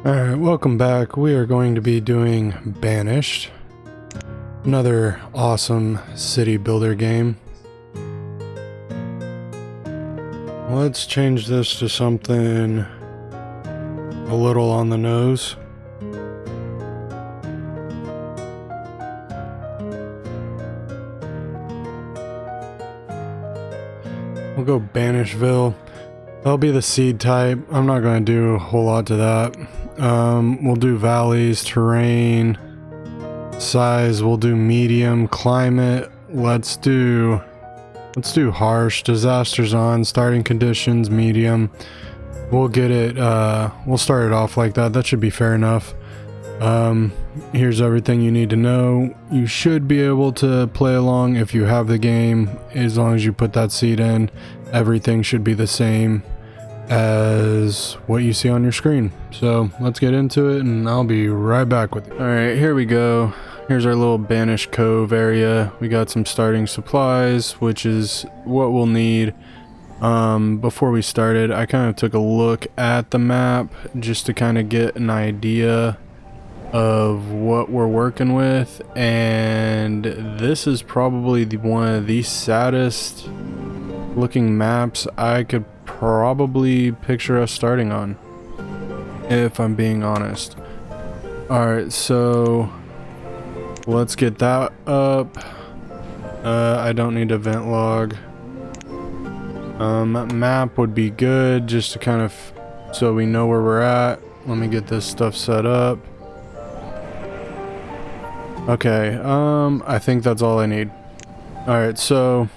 Alright, welcome back. We are going to be doing Banished. Another awesome city builder game. Let's change this to something a little on the nose. We'll go Banishville. That'll be the seed type. I'm not going to do a whole lot to that. We'll do valleys, terrain, size, we'll do medium, climate, let's do harsh, disasters on, starting conditions, medium. We'll get it, we'll start it off like that. That should be fair enough. Here's everything you need to know. You should be able to play along if you have the game. As long as you put that seed in, everything should be the same as what you see on your screen. So let's get into it and I'll be right back with you. Alright, here we go. Here's our little Banished Cove area. We got some starting supplies, which is what we'll need. Before we started, I kind of took a look at the map just to kind of get an idea of what we're working with, and this is probably one of the saddest looking maps I could probably picture us starting on, if I'm being honest. Alright, so let's get that up. I don't need a vent log. Map would be good just to kind of so we know where we're at. Let me get this stuff set up. Okay, I think that's all I need. Alright, so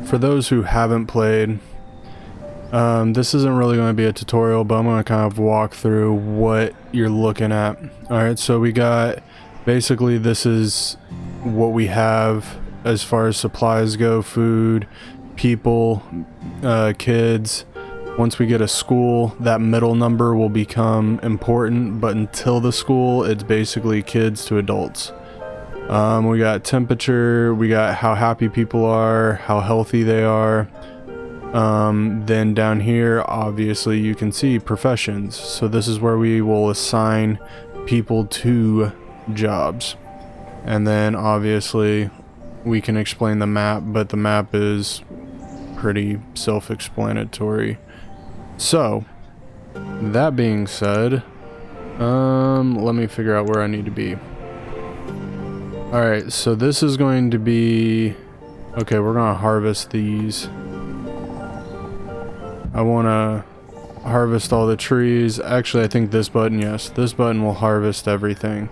for those who haven't played, this isn't really going to be a tutorial, but I'm going to kind of walk through what you're looking at. Alright, so we got, basically this is what we have as far as supplies go, food, people, kids. Once we get a school, that middle number will become important, but until the school, it's basically kids to adults. We got temperature, we got how happy people are, how healthy they are. Then down here, obviously you can see professions. So this is where we will assign people to jobs. And then obviously we can explain the map, but the map is pretty self-explanatory. So that being said, let me figure out where I need to be. Alright, so this is going to be, okay, we're gonna harvest these. I want to harvest all the trees. Actually, I think this button, yes, this button will harvest everything.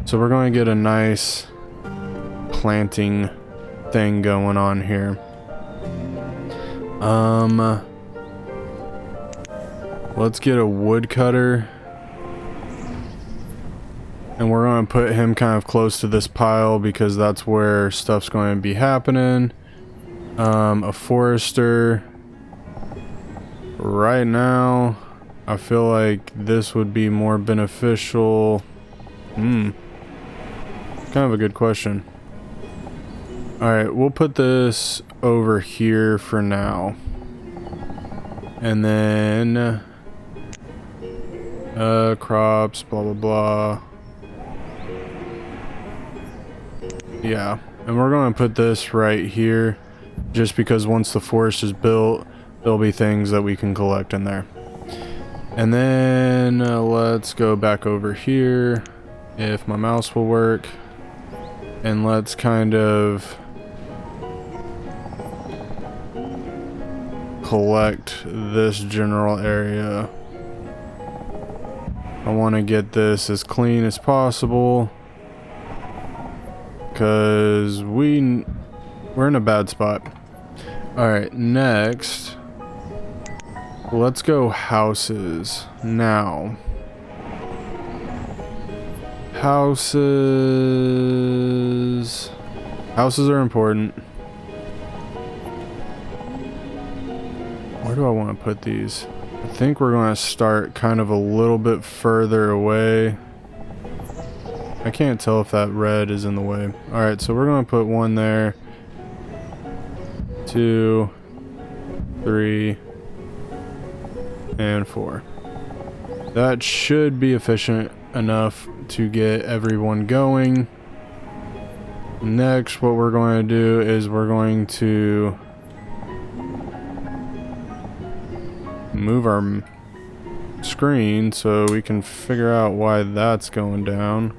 So we're going to get a nice planting thing going on here. Let's get a woodcutter. And we're going to put him kind of close to this pile because that's where stuff's going to be happening. A forester. Right now, I feel like this would be more beneficial. Kind of a good question. Alright, we'll put this over here for now. And then crops, blah blah blah. Yeah, and we're going to put this right here just because once the forest is built, there'll be things that we can collect in there. And then let's go back over here if my mouse will work, and let's kind of collect this general area. I want to get this as clean as possible because we're in a bad spot. Alright, next let's go houses. Now houses are important. Where do I want to put these? I think we're going to start kind of a little bit further away. I can't tell if that red is in the way. Alright, so we're going to put one there, 2, 3, and 4. That should be efficient enough to get everyone going. Next, what we're going to do is we're going to move our screen so we can figure out why that's going down.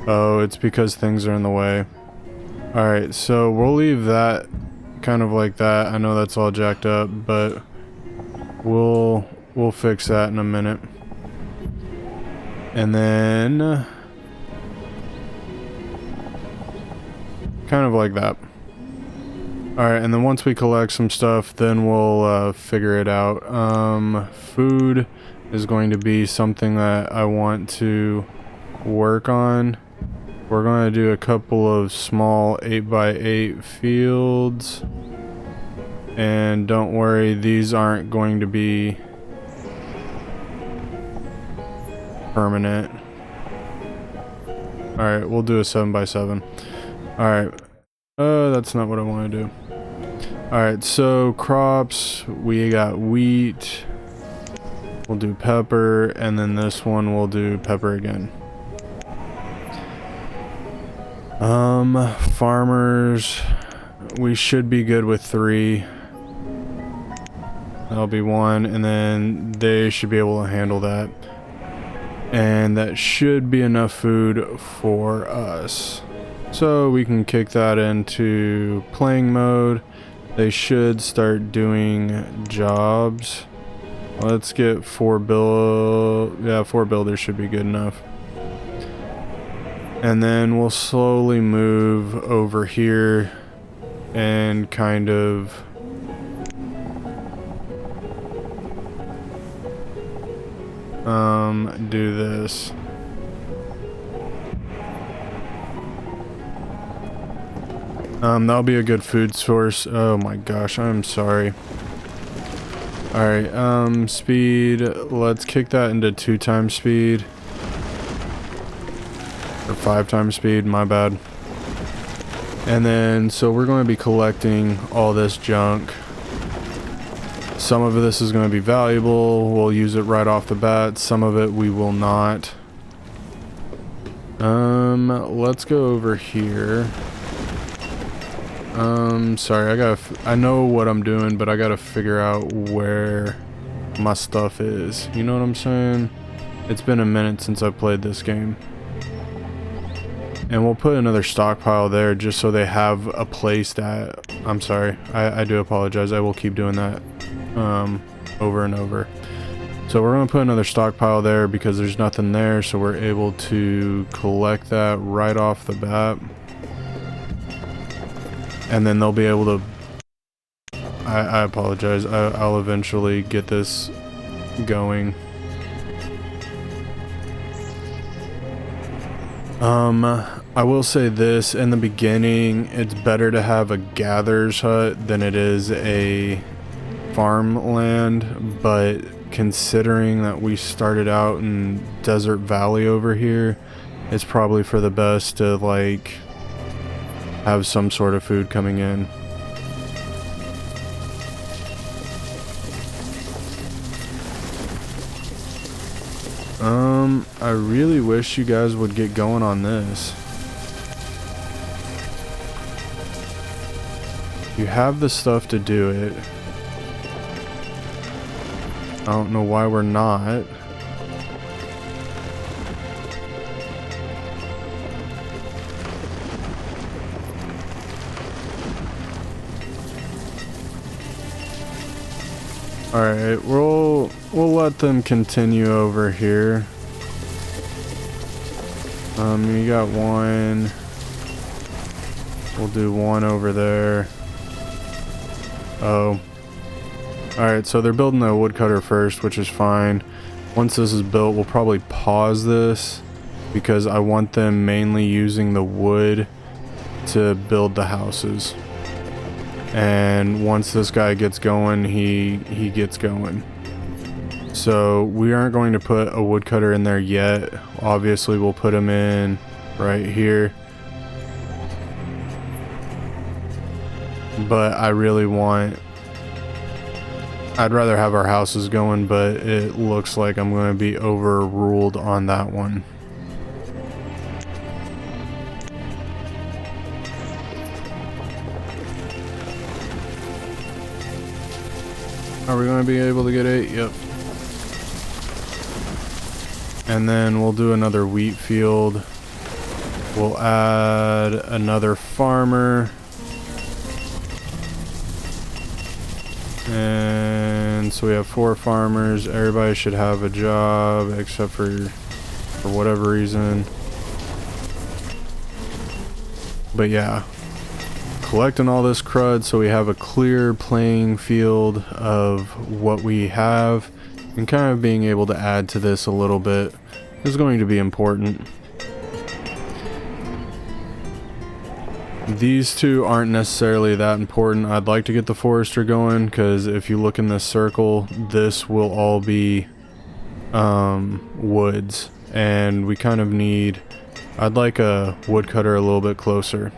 Oh, it's because things are in the way. Alright, so we'll leave that kind of like that. I know that's all jacked up, but we'll fix that in a minute. And then kind of like that. Alright, and then once we collect some stuff, then we'll figure it out. Food is going to be something that I want to work on. We're going to do a couple of small 8x8 fields. And don't worry, these aren't going to be permanent. Alright, we'll do a 7x7. Alright. That's not what I want to do. Alright, so crops, we got wheat. We'll do pepper, and then this one we'll do pepper again. Farmers, we should be good with 3. That'll be 1, and then they should be able to handle that. And that should be enough food for us. So we can kick that into playing mode. They should start doing jobs. Let's get 4 builders should be good enough. And then we'll slowly move over here and kind of do this. That'll be a good food source. Oh my gosh, I'm sorry. Alright, speed, let's kick that into 2 times speed. Or 5 times speed, my bad. And then, so we're going to be collecting all this junk. Some of this is going to be valuable. We'll use it right off the bat. Some of it we will not. Let's go over here. Sorry, I know what I'm doing, but I gotta figure out where my stuff is. You know what I'm saying? It's been a minute since I played this game. And we'll put another stockpile there just so they have a place that... I'm sorry. I do apologize. I will keep doing that over and over. So we're going to put another stockpile there because there's nothing there. So we're able to collect that right off the bat. And then they'll be able to... I apologize. I'll eventually get this going. I will say this, in the beginning, it's better to have a gatherer's hut than it is a farmland, but considering that we started out in Desert Valley over here, it's probably for the best to, like, have some sort of food coming in. I really wish you guys would get going on this. You have the stuff to do it. I don't know why we're not. Alright, we'll let them continue over here. You got 1. We'll do 1 over there. Oh. Alright, so they're building the woodcutter first, which is fine. Once this is built, we'll probably pause this because I want them mainly using the wood to build the houses. And once this guy gets going, he gets going. So we aren't going to put a woodcutter in there yet. Obviously, we'll put him in right here. But I really want I'd rather have our houses going, but it looks like I'm going to be overruled on that one. Are we going to be able to get 8? Yep. And then we'll do another wheat field. We'll add another farmer. And so we have 4 farmers. Everybody should have a job except for whatever reason. But yeah. Collecting all this crud so we have a clear playing field of what we have, and kind of being able to add to this a little bit is going to be important. These two aren't necessarily that important. I'd like to get the forester going, because if you look in this circle, this will all be woods, and we kind of need, I'd like a woodcutter a little bit closer.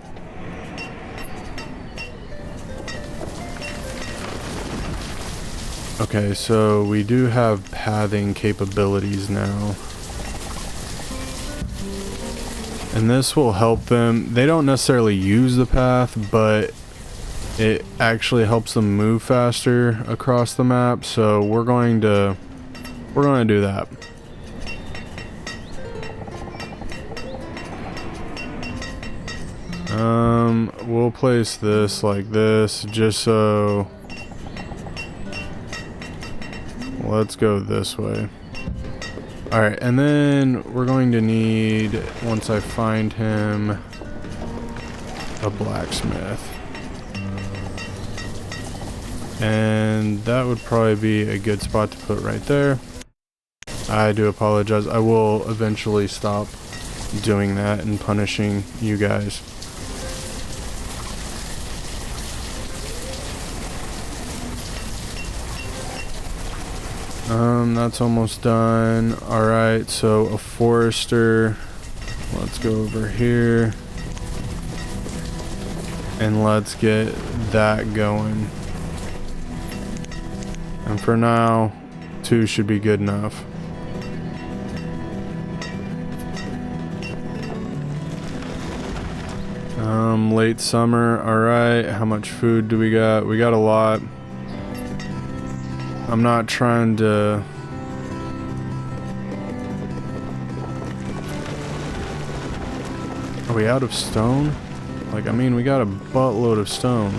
Okay, so we do have pathing capabilities now. And this will help them. They don't necessarily use the path, but it actually helps them move faster across the map. So we're going to do that. We'll place this like this, just so. Let's go this way. Alright, and then we're going to need, once I find him, a blacksmith. And that would probably be a good spot to put right there. I do apologize. I will eventually stop doing that and punishing you guys. That's almost done. Alright, so a forester. Let's go over here. And let's get that going. And for now, 2 should be good enough. Late summer. Alright, how much food do we got? We got a lot. I'm not trying to... Are we out of stone? Like, I mean, we got a buttload of stone.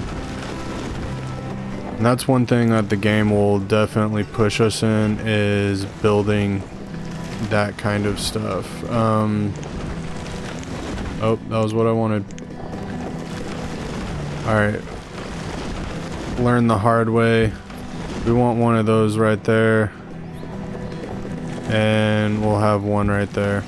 And that's one thing that the game will definitely push us in, is building that kind of stuff. Oh, that was what I wanted. Alright. Learn the hard way. We want one of those right there. And we'll have one right there.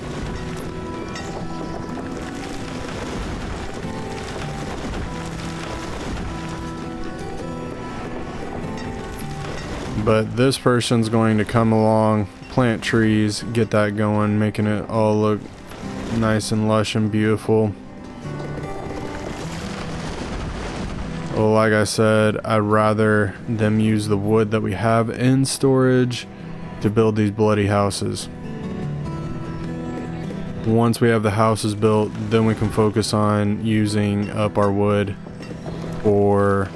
But this person's going to come along, plant trees, get that going, making it all look nice and lush and beautiful. Well, like I said, I'd rather them use the wood that we have in storage to build these bloody houses. Once we have the houses built, then we can focus on using up our wood for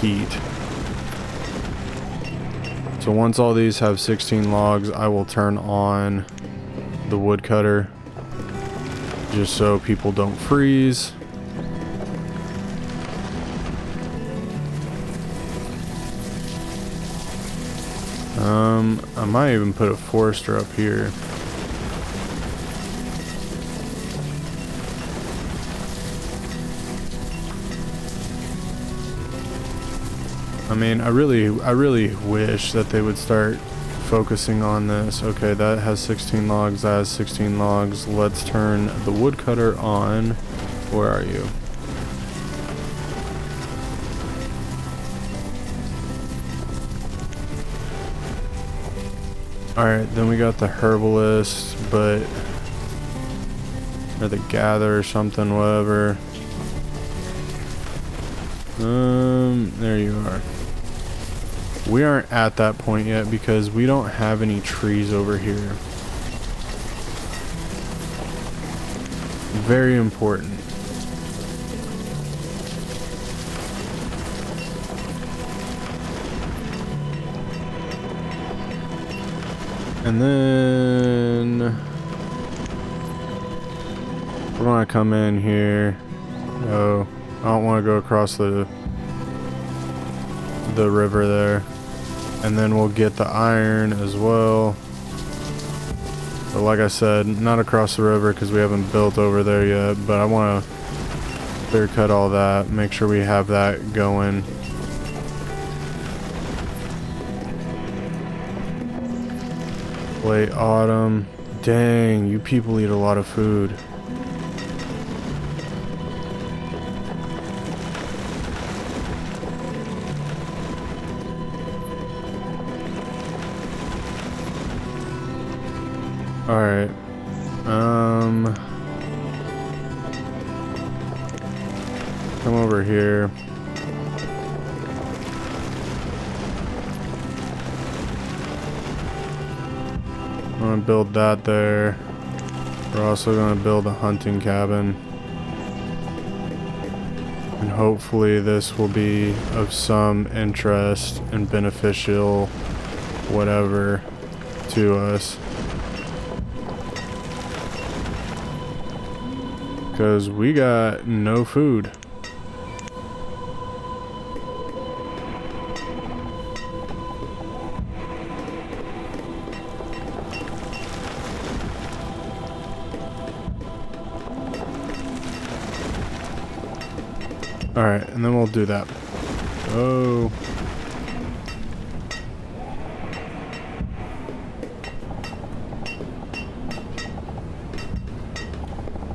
heat. So once all these have 16 logs, I will turn on the woodcutter, just so people don't freeze. I might even put a forester up here. I mean, I really wish that they would start focusing on this. Okay, that has 16 logs, that has 16 logs. Let's turn the woodcutter on. Where are you? Alright, then we got the herbalist, or the gather or something, whatever. There you are. We aren't at that point yet because we don't have any trees over here. Very important. And then we're gonna come in here. Oh, I don't want to go across the river there. And then we'll get the iron as well. But like I said, not across the river because we haven't built over there yet. But I want to clear cut all that, make sure we have that going. Late autumn. Dang, you people eat a lot of food. Alright. Come over here. I'm gonna build that there. We're also gonna build a hunting cabin. And hopefully this will be of some interest and beneficial whatever to us. Because we got no food. Alright, and then we'll do that. Oh.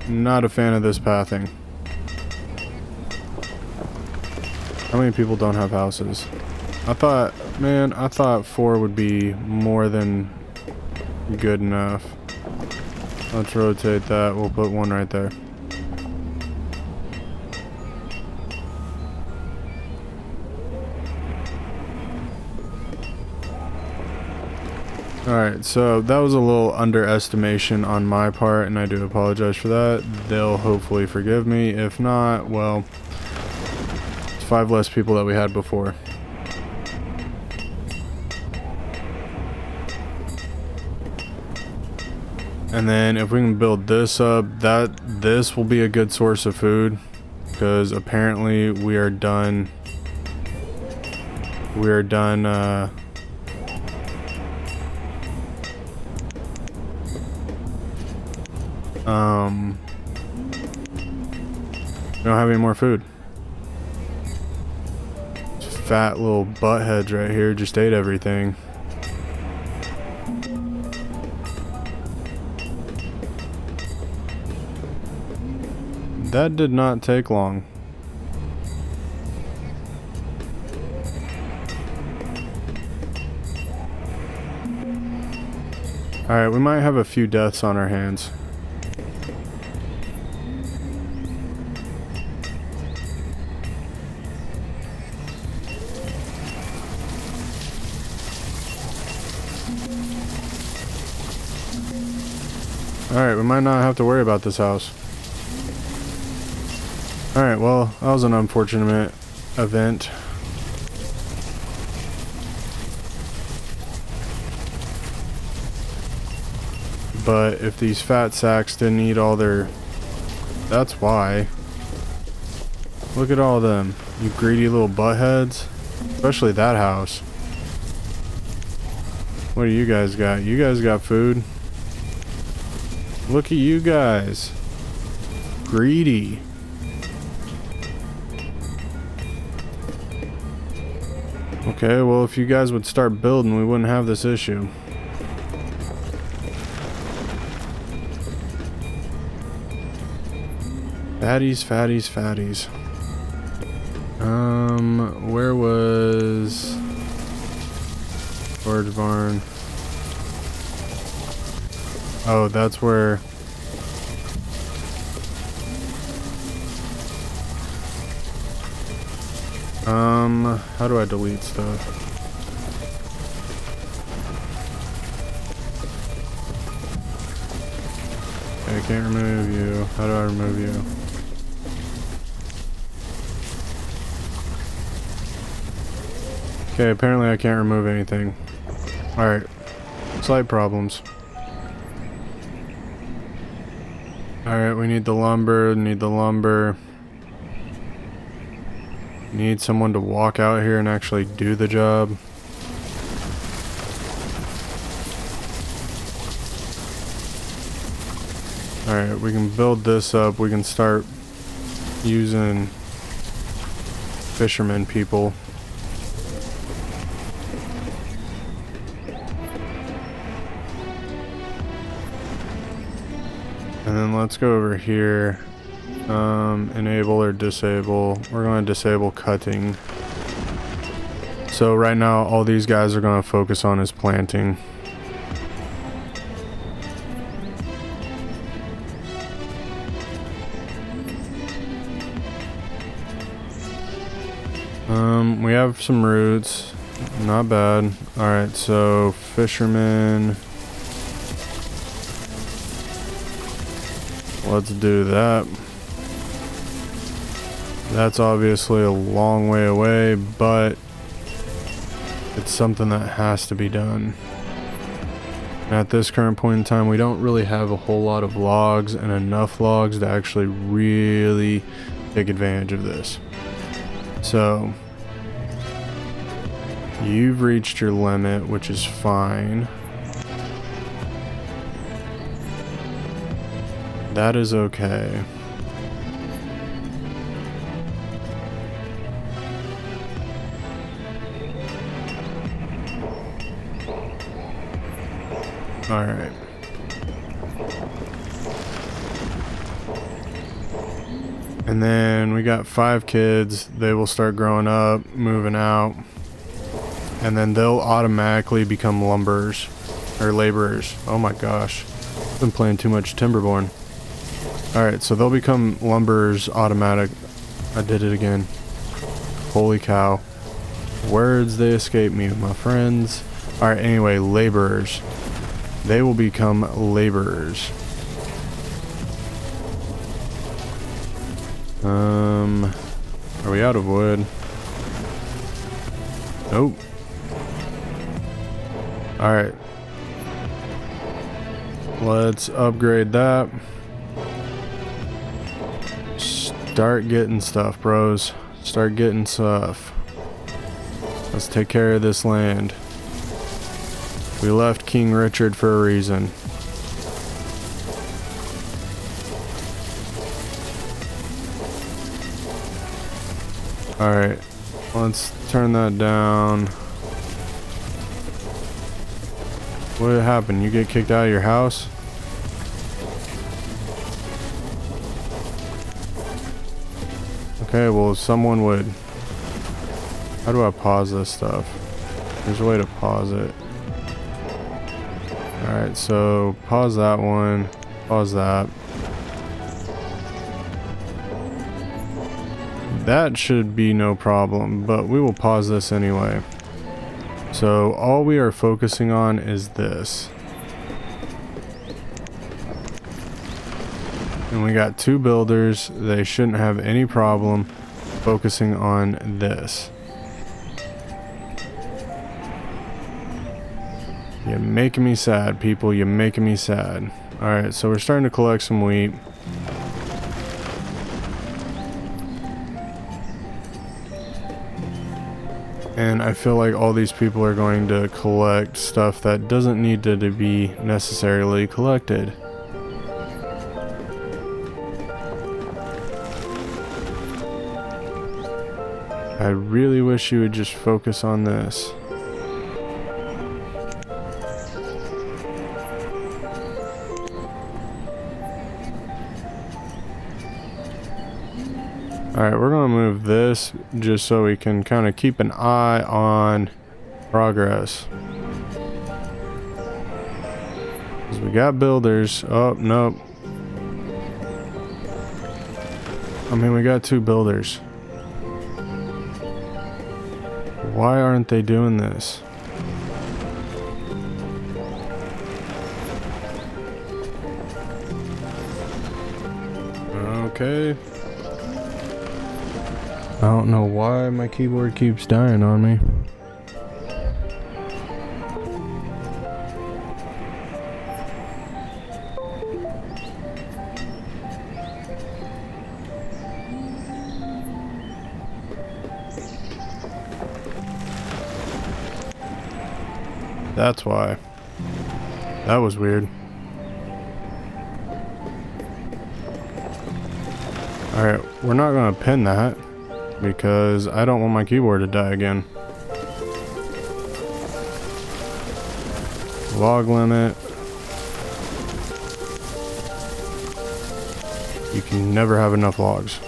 Not a fan of this pathing. How many people don't have houses? I thought 4 would be more than good enough. Let's rotate that. We'll put one right there. Alright, so that was a little underestimation on my part, and I do apologize for that. They'll hopefully forgive me. If not, well, it's 5 less people that we had before. And then if we can build this up, this will be a good source of food, because apparently we are done we don't have any more food. Fat little buttheads right here just ate everything. That did not take long. Alright, we might have a few deaths on our hands. Alright, we might not have to worry about this house. Alright, well, that was an unfortunate event. But if these fat sacks didn't eat all their... That's why. Look at all of them. You greedy little buttheads. Especially that house. What do you guys got? You guys got food? Look at you guys. Greedy. Okay, well, if you guys would start building, we wouldn't have this issue. Fatties, fatties, fatties. Where was storage barn? Oh, that's where. How do I delete stuff? I can't remove you. How do I remove you? Okay, apparently I can't remove anything. Alright. Slight problems. Alright, we need the lumber, Need someone to walk out here and actually do the job. Alright, we can build this up. We can start using fishermen people. And then let's go over here. Enable or disable. We're going to disable cutting. So right now all these guys are going to focus on is planting. We have some roots. Not bad. Alright, so fishermen. Let's do that. That's obviously a long way away, but it's something that has to be done. At this current point in time, we don't really have a whole lot of logs and enough logs to actually really take advantage of this. So, you've reached your limit, which is fine. That is okay. All right. And then we got 5 kids. They will start growing up, moving out. And then they'll automatically become lumberers or laborers. Oh my gosh. I've been playing too much Timberborn. Alright, so they'll become lumberers automatic. I did it again. Holy cow. Words, they escape me, my friends. Alright, anyway, laborers. They will become laborers. Are we out of wood? Nope. Alright. Let's upgrade that. Start getting stuff, bros. Start getting stuff. Let's take care of this land. We left King Richard for a reason. Alright, let's turn that down. What happened? You get kicked out of your house? Okay, well, someone would. How do I pause this stuff? There's a way to pause it. Alright, so pause that one. Pause that. That should be no problem, but we will pause this anyway. So all we are focusing on is this. And we got 2 builders. They shouldn't have any problem focusing on this. You're making me sad, people. You're making me sad. Alright, so we're starting to collect some wheat. And I feel like all these people are going to collect stuff that doesn't need to be necessarily collected. I really wish you would just focus on this. Alright, we're going to move this just so we can kind of keep an eye on progress. Because we got builders. Oh, nope. I mean, we got 2 builders. Why aren't they doing this? Okay. I don't know why my keyboard keeps dying on me. That's why. That was weird. Alright, we're not gonna pin that because I don't want my keyboard to die again. Log limit. You can never have enough logs.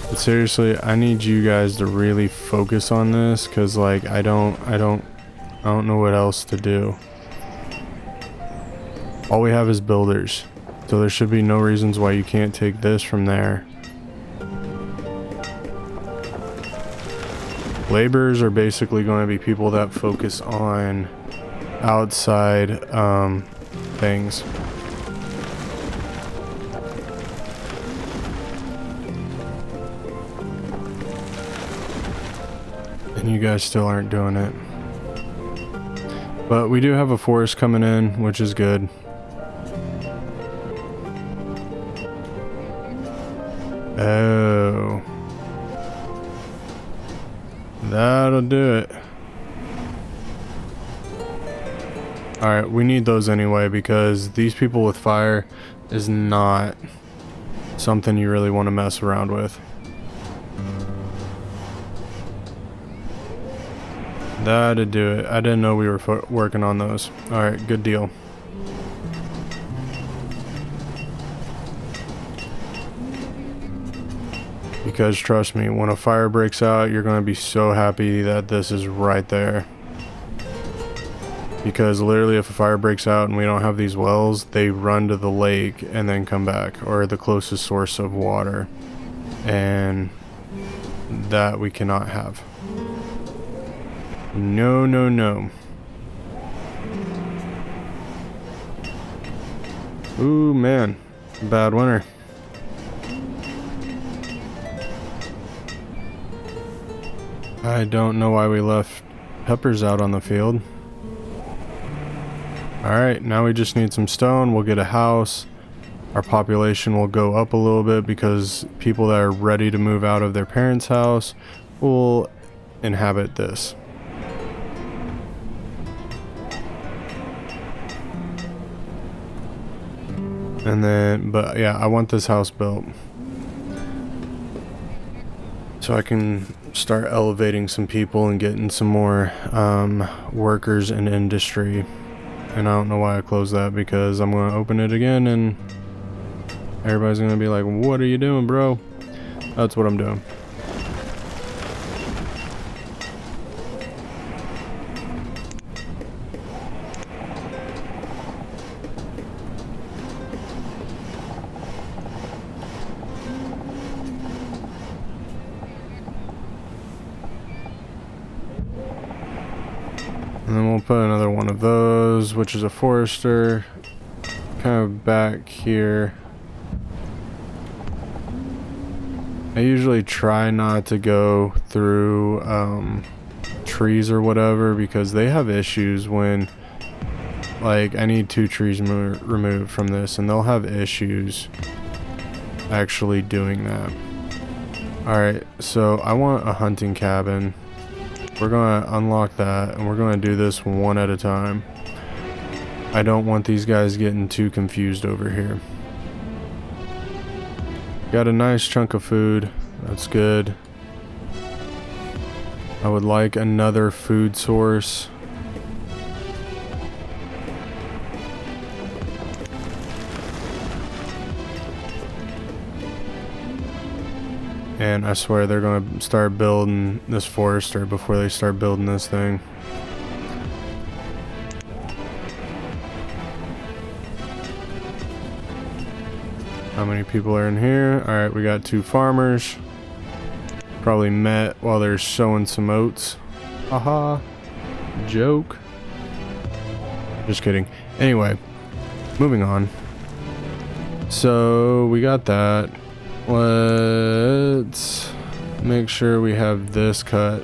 But seriously, I need you guys to really focus on this because like I don't know what else to do. All we have is builders. So there should be no reasons why you can't take this from there. Laborers are basically going to be people that focus on outside things. And you guys still aren't doing it. But we do have a forest coming in, which is good. Oh. That'll do it. Alright, we need those anyway because these people with fire is not something you really want to mess around with. That'd do it. I didn't know we were working on those. Alright, good deal. Because trust me, when a fire breaks out, you're going to be so happy that this is right there. Because literally if a fire breaks out and we don't have these wells, they run to the lake and then come back, or the closest source of water. And that we cannot have. No, no, no. Ooh, man. Bad winter. I don't know why we left peppers out on the field. Alright, now we just need some stone. We'll get a house. Our population will go up a little bit because people that are ready to move out of their parents' house will inhabit this. And then, but yeah, I want this house built so I can start elevating some people and getting some more workers in industry. And I don't know why I closed that because I'm going to open it again and everybody's going to be like, what are you doing, bro? That's what I'm doing. And then we'll put another one of those, which is a forester, kind of back here. I usually try not to go through trees or whatever because they have issues when, like, I need 2 trees removed from this and they'll have issues actually doing that. Alright, so I want a hunting cabin. We're going to unlock that and we're going to do this one at a time. I don't want these guys getting too confused over here. Got a nice chunk of food. That's good. I would like another food source. And I swear they're going to start building this forester before they start building this thing. How many people are in here? Alright, we got 2 farmers. Probably met while they're sowing some oats. Haha. Joke. Just kidding. Anyway, moving on. So we got that. Let's make sure we have this cut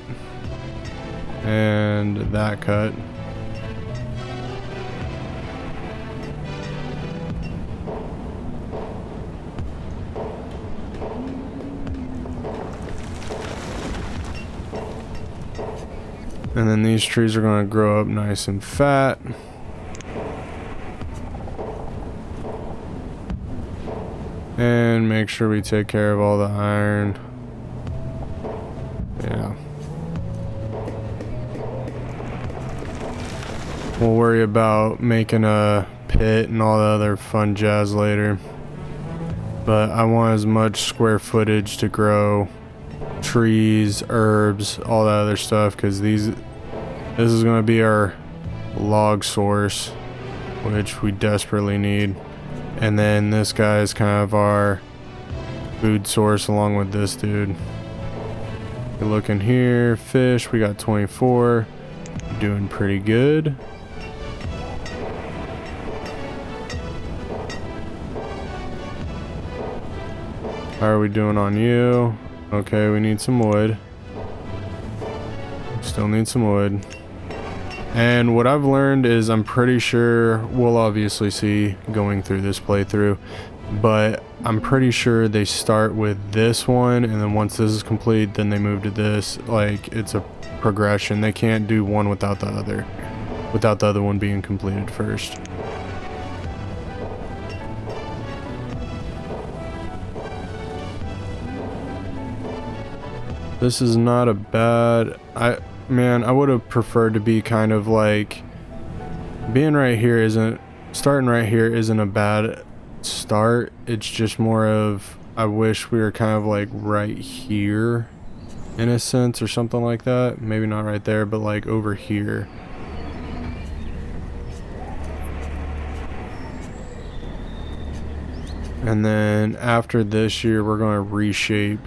and that cut. And then these trees are going to grow up nice and fat. And make sure we take care of all the iron. Yeah. We'll worry about making a pit and all the other fun jazz later. But I want as much square footage to grow trees, herbs, all that other stuff, because this is going to be our log source, which we desperately need. And then this guy is kind of our food source along with this dude. You're looking here, fish, we got 24, doing pretty good. How are we doing on you? Okay, we need some wood. Still need some wood. And what I've learned is I'm pretty sure we'll obviously see going through this playthrough, but I'm pretty sure they start with this one, and then once this is complete, then they move to this. Like, it's a progression. They can't do one without the other one being completed first. This is not a bad... Man, I would have preferred to be kind of like... Being right here isn't... Starting right here isn't a bad start. It's just more of... I wish we were kind of like right here, in a sense, or something like that. Maybe not right there, but like over here. And then after this year, we're going to reshape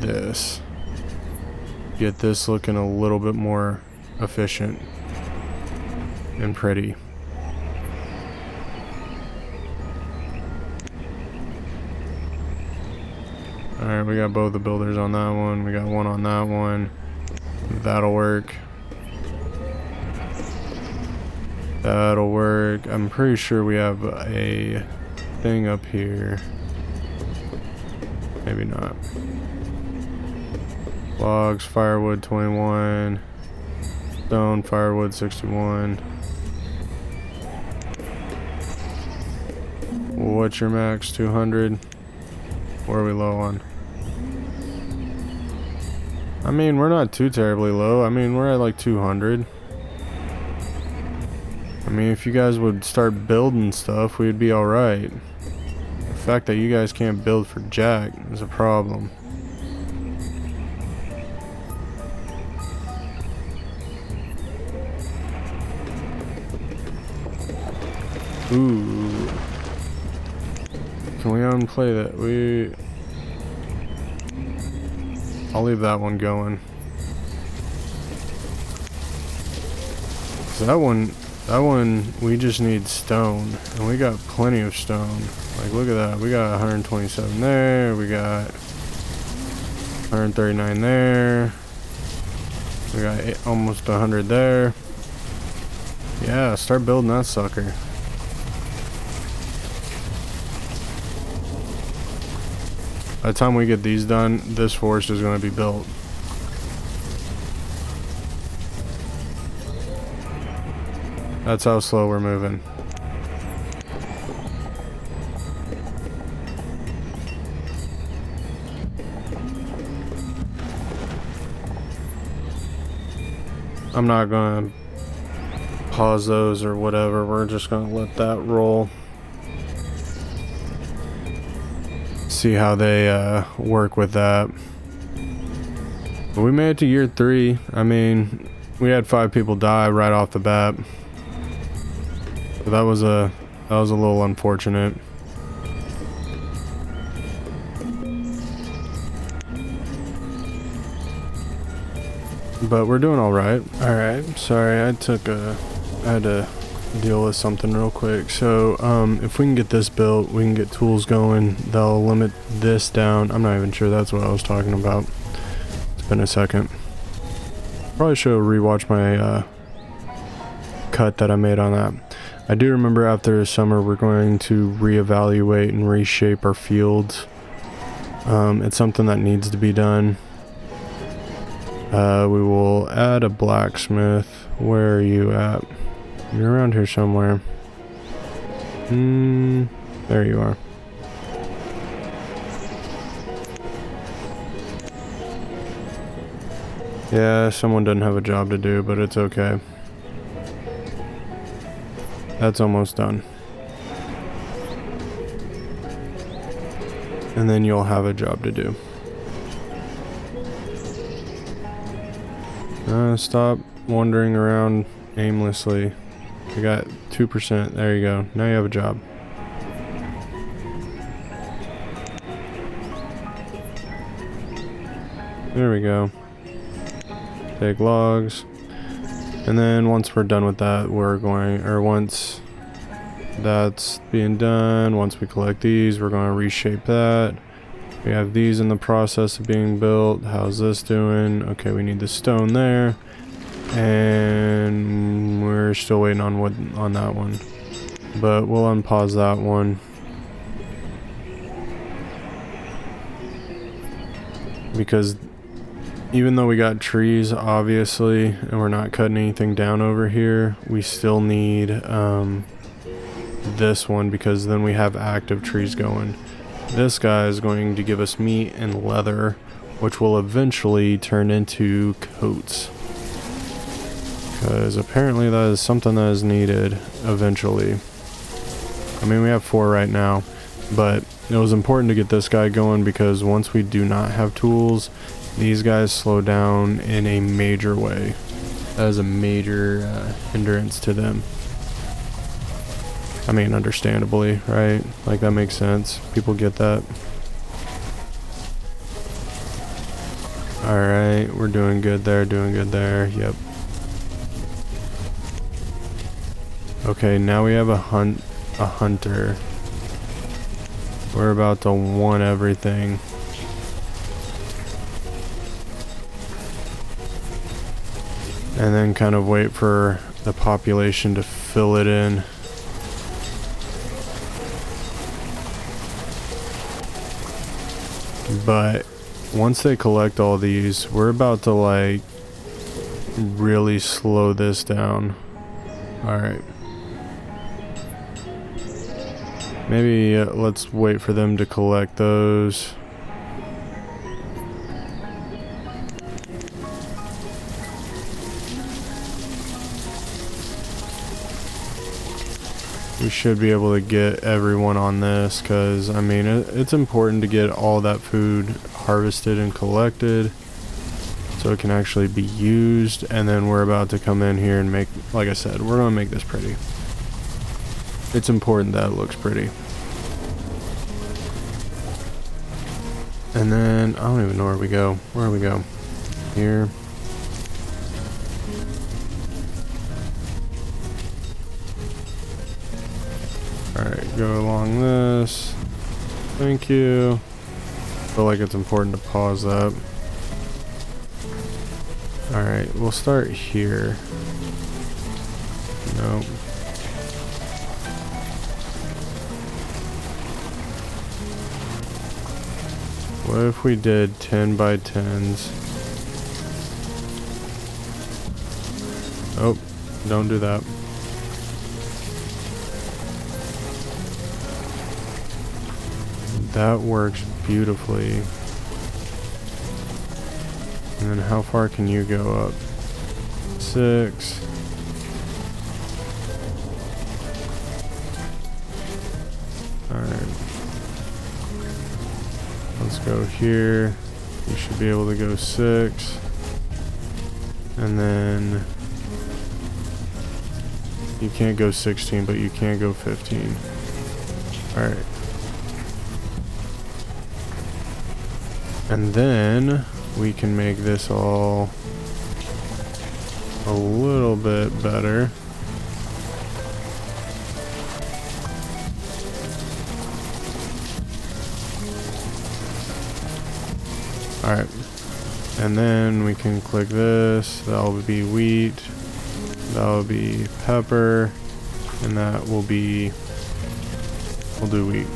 this. Get this looking a little bit more efficient and pretty. Alright, we got both the builders on that one. We got one on that one. That'll work. That'll work. I'm pretty sure we have a thing up here. Maybe not. Logs, firewood 21, stone, firewood 61. What's your max? 200? Where are we low on? I mean, we're not too terribly low. I mean, we're at like 200. I mean, if you guys would start building stuff, we'd be alright. The fact that you guys can't build for jack is a problem. Ooh. Can we unplay that? I'll leave that one going. So that one, we just need stone. And we got plenty of stone. Like, look at that. We got 127 there. We got 139 there. We got almost 100 there. Yeah, start building that sucker. By the time we get these done, this forest is going to be built. That's how slow we're moving. I'm not going to pause those or whatever. We're just going to let that roll. See how they work with that. But we made it to year 3. I mean, we had 5 people die right off the bat. So that was a little unfortunate. But we're doing all right. All right. Sorry, I had to deal with something real quick. So if we can get this built, we can get tools going. They'll limit this down. I'm not even sure that's what I was talking about. It's been a second. Probably should rewatch my cut that I made on that. I do remember after the summer we're going to reevaluate and reshape our fields. It's something that needs to be done. We will add a blacksmith. Where are you at? You're around here somewhere. There you are. Yeah, someone doesn't have a job to do, but it's okay. That's almost done. And then you'll have a job to do. Stop wandering around aimlessly. You got 2%. There you go. Now you have a job. There we go. Take logs. And then once we're done with that, once that's being done, once we collect these, we're going to reshape that. We have these in the process of being built. How's this doing? Okay, we need the stone there. And we're still waiting on wood on that one. But we'll unpause that one. Because even though we got trees, obviously, and we're not cutting anything down over here, we still need this one, because then we have active trees going. This guy is going to give us meat and leather, which will eventually turn into coats. Because apparently that is something that is needed eventually. I mean, we have 4 right now, but it was important to get this guy going, because once we do not have tools, these guys slow down in a major way. That is a major hindrance to them. I mean, understandably, right? Like, that makes sense. People get that. Alright, we're doing good there, Yep. Okay, now we have a hunter. We're about to want everything. And then kind of wait for the population to fill it in. But once they collect all these, we're about to like really slow this down. Alright. Maybe let's wait for them to collect those. We should be able to get everyone on this, because I mean it's important to get all that food harvested and collected so it can actually be used. And then we're about to come in here and make, like I said, we're gonna make this pretty. It's important that it looks pretty. And then I don't even know where we go. Where do we go? Here. Alright, go along this. Thank you. I feel like it's important to pause that. Alright, we'll start here. Nope. What if we did 10 by 10s? Oh, don't do that. That works beautifully. And then how far can you go up? 6. Alright. Let's go here. You should be able to go 6. And then you can't go 16, but you can go 15. Alright. And then we can make this all a little bit better. Alright. And then we can click this. That'll be wheat. That'll be pepper. And that will be... we'll do wheat.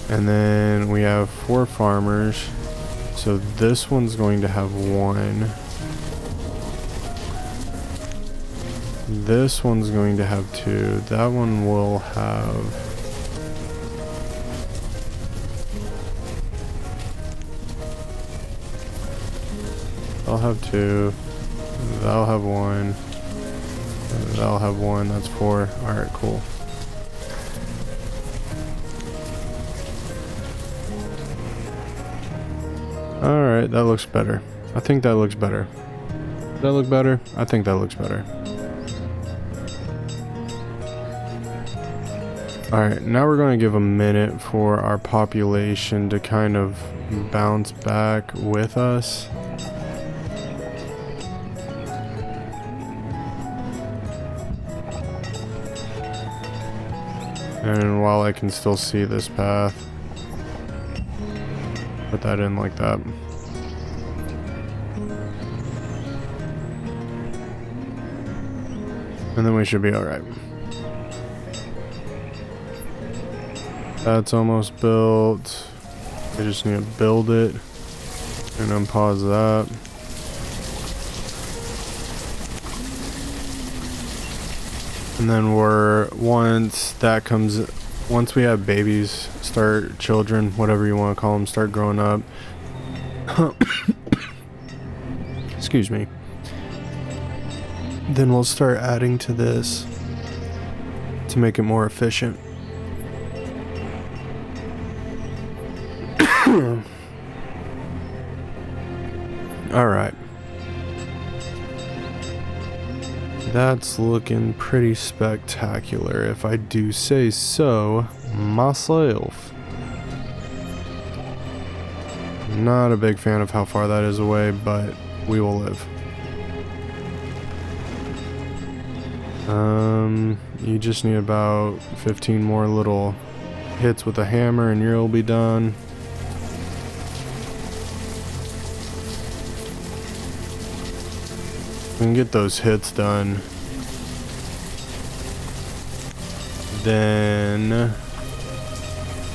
And then we have 4 farmers. So this one's going to have 1. This one's going to have 2. That one will have... I'll have 2. That'll have 1. That'll have 1. That's 4. Alright, cool. Alright, that looks better. I think that looks better. Does that look better? I think that looks better. Alright, now we're going to give a minute for our population to kind of bounce back with us. And while I can still see this path, put that in like that. And then we should be alright. That's almost built. I just need to build it. And unpause that. And then once we have babies, children, whatever you want to call them, start growing up. Excuse me. Then we'll start adding to this to make it more efficient. Alright. That's looking pretty spectacular, if I do say so myself. Not a big fan of how far that is away, but we will live. You just need about 15 more little hits with a hammer and you'll be done. We can get those hits done. Then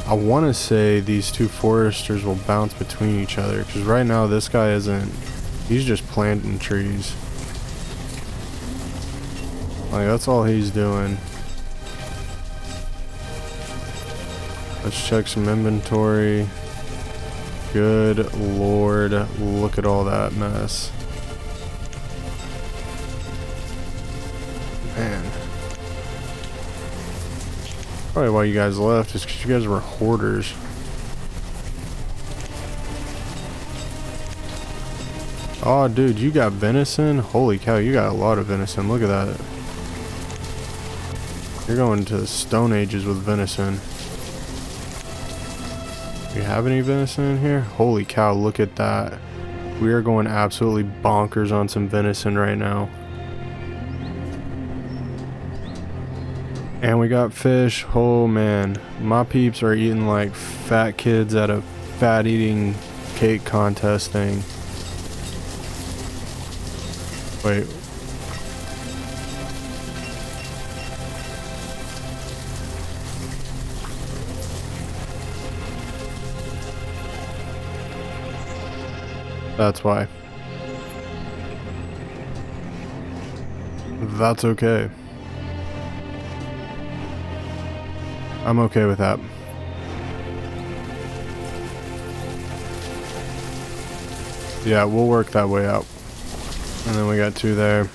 I want to say these 2 foresters will bounce between each other, because right now this guy isn't, he's just planting trees. Like, that's all he's doing. Let's check some inventory. Good lord, look at all that mess. Man. Probably why you guys left is because you guys were hoarders. Oh, dude, you got venison? Holy cow, you got a lot of venison. Look at that. You're going to the Stone Ages with venison. Do you have any venison in here? Holy cow, look at that. We are going absolutely bonkers on some venison right now. And we got fish. Oh man, my peeps are eating like fat kids at a fat eating cake contest thing. Wait. That's why. That's okay. I'm okay with that. Yeah, we'll work that way out. And then we got 2 there.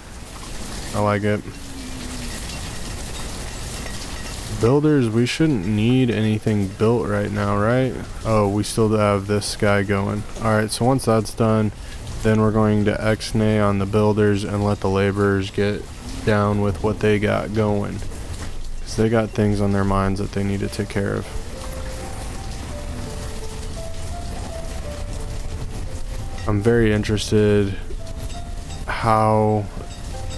I like it. Builders, we shouldn't need anything built right now, right? Oh, we still have this guy going. Alright, so once that's done, then we're going to X-nay on the builders and let the laborers get down with what they got going. Because they got things on their minds that they need to take care of. I'm very interested how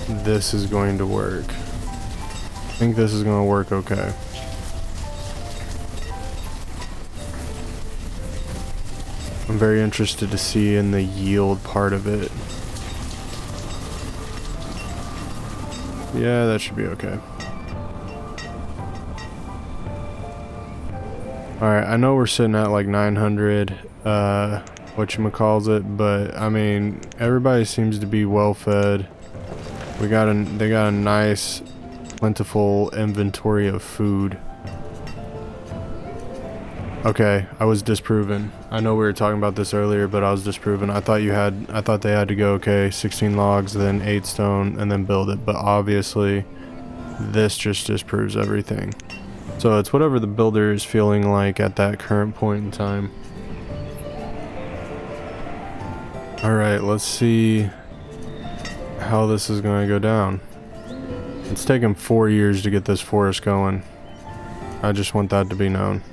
this is going to work. I think this is going to work okay. I'm very interested to see in the yield part of it. Yeah, that should be okay. Alright, I know we're sitting at like 900, whatchamacallit, but I mean, everybody seems to be well fed. They got a nice, plentiful inventory of food. Okay, I was disproven. I know we were talking about this earlier, but I was disproven. I thought they had to go, okay, 16 logs, then 8 stone, and then build it. But obviously, this just disproves everything. So it's whatever the builder is feeling like at that current point in time. Alright, let's see how this is going to go down. It's taken 4 years to get this forest going. I just want that to be known.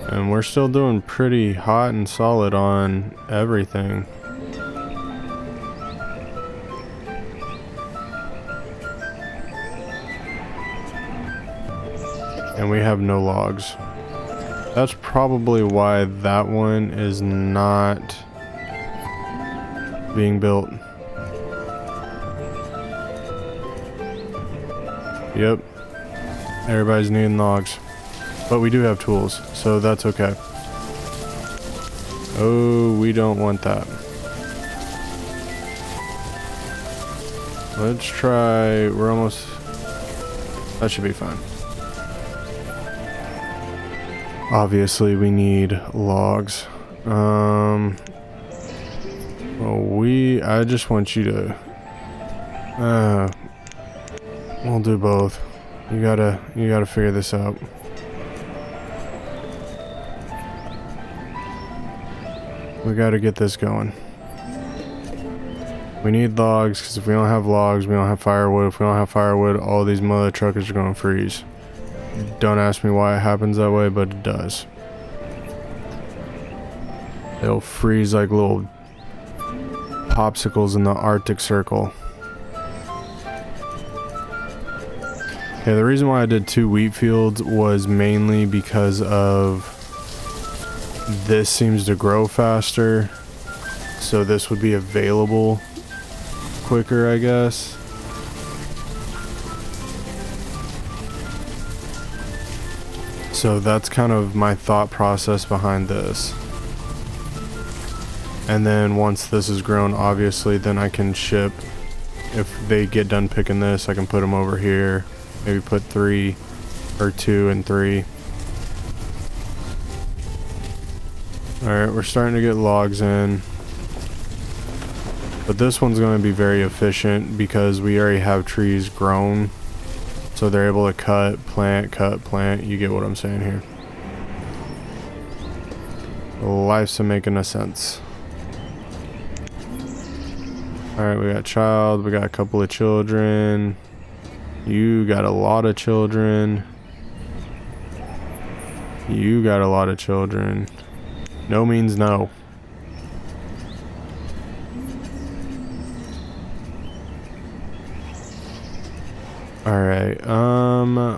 And we're still doing pretty hot and solid on everything. And we have no logs. That's probably why that one is not being built. Yep. Everybody's needing logs. But we do have tools, so that's okay. Oh, we don't want that. Let's try, we're almost, that should be fine. Obviously we need logs. Well, I just want you to, we'll do both. You gotta figure this out. We gotta get this going. We need logs, because if we don't have logs, we don't have firewood. If we don't have firewood, all these mother truckers are gonna freeze. Don't ask me why it happens that way, but it does. They'll freeze like little popsicles in the Arctic Circle. Okay, the reason why I did 2 wheat fields was mainly because of this seems to grow faster, so this would be available quicker, I guess. So that's kind of my thought process behind this. And then once this is grown, obviously, then I can ship. If they get done picking this, I can put them over here. Maybe put 3 or 2 and 3. Alright, we're starting to get logs in. But this one's going to be very efficient because we already have trees grown. So they're able to cut, plant. You get what I'm saying here. Life's making a sense. Alright, we got child, we got a couple of children. You got a lot of children. You got a lot of children. No means no. Alright,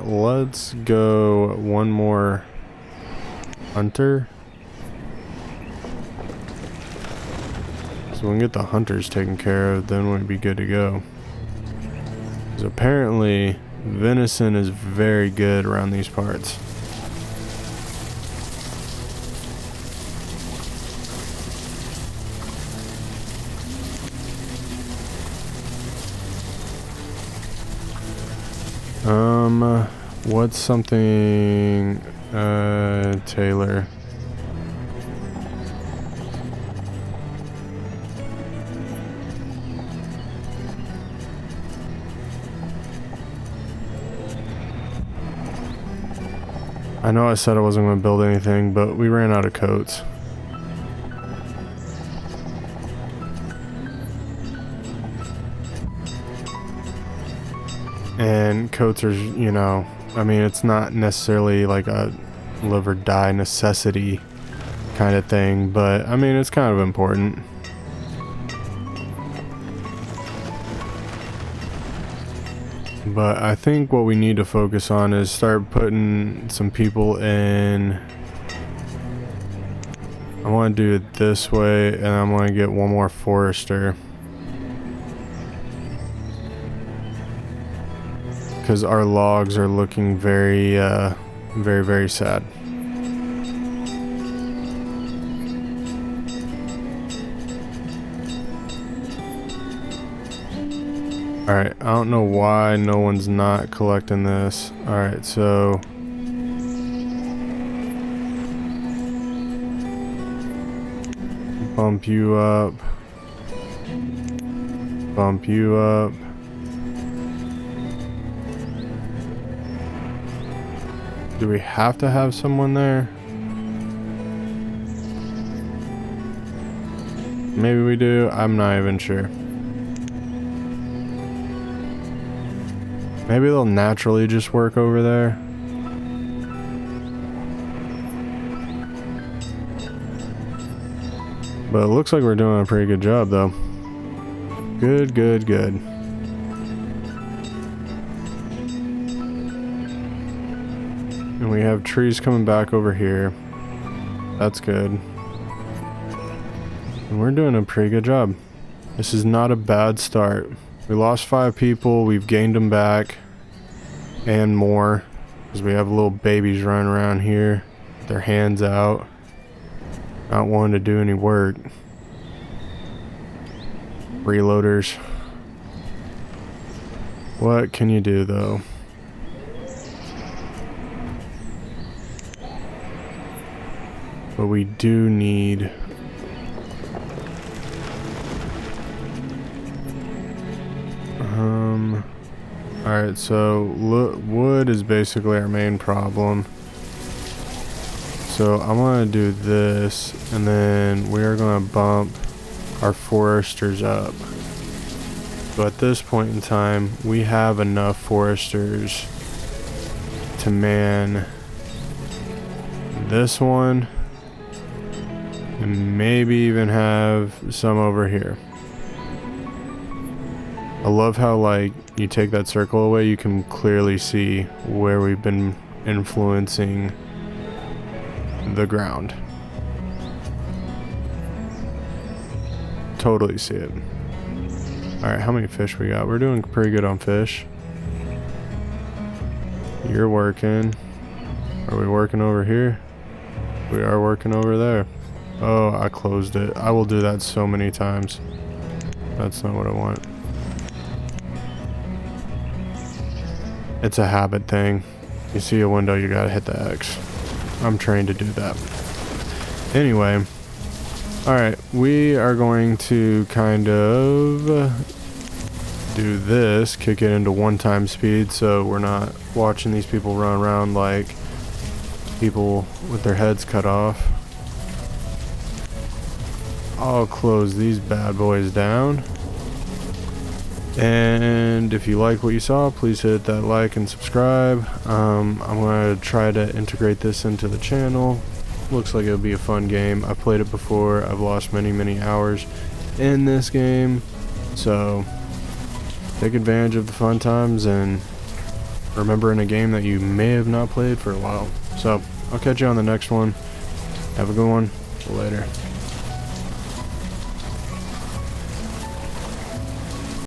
let's go one more hunter. So we can get the hunters taken care of, then we'd be good to go. Because apparently, venison is very good around these parts. What's something, Taylor? I know I said I wasn't going to build anything, but we ran out of coats. And coats are, you know, I mean, it's not necessarily like a live or die necessity kind of thing, but I mean, it's kind of important. But I think what we need to focus on is start putting some people in. I want to do it this way, and I'm going to get one more forester. Because our logs are looking very, very sad. Alright, I don't know why no one's not collecting this. Alright, so... bump you up. Bump you up. Do we have to have someone there? Maybe we do. I'm not even sure. Maybe they'll naturally just work over there. But it looks like we're doing a pretty good job though. Good, good, good. And we have trees coming back over here. That's good. And we're doing a pretty good job. This is not a bad start. We lost 5 people, we've gained them back. And more. Because we have little babies running around here. With their hands out. Not wanting to do any work. Freeloaders. What can you do though? But we do need... Alright, so wood is basically our main problem. So I'm going to do this, and then we are going to bump our foresters up. So at this point in time, we have enough foresters to man this one, and maybe even have some over here. I love how, like, you take that circle away, you can clearly see where we've been influencing the ground. Totally see it. Alright, how many fish we got? We're doing pretty good on fish. You're working. Are we working over here? We are working over there. Oh, I closed it. I will do that so many times. That's not what I want. It's a habit thing. You see a window, you gotta hit the X. I'm trained to do that. Anyway. Alright, we are going to kind of do this. Kick it into 1 speed so we're not watching these people run around like people with their heads cut off. I'll close these bad boys down. And if you like what you saw, please hit that like and subscribe. I'm going to try to integrate this into the channel. Looks like it'll be a fun game. I've played it before. I've lost many hours in this game. So take advantage of the fun times and remember in a game that you may have not played for a while. So I'll catch you on the next one. Have a good one. Later.